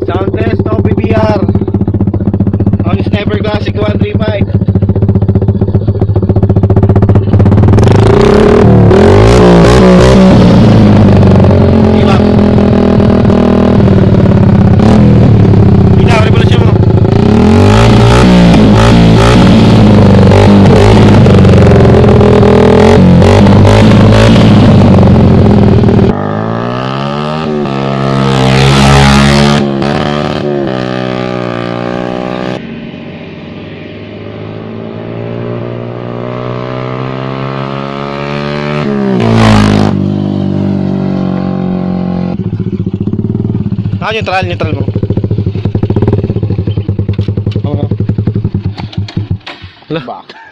Sound test of PBR on Sniper Classic 135. Neutral mo. Oo. Hala.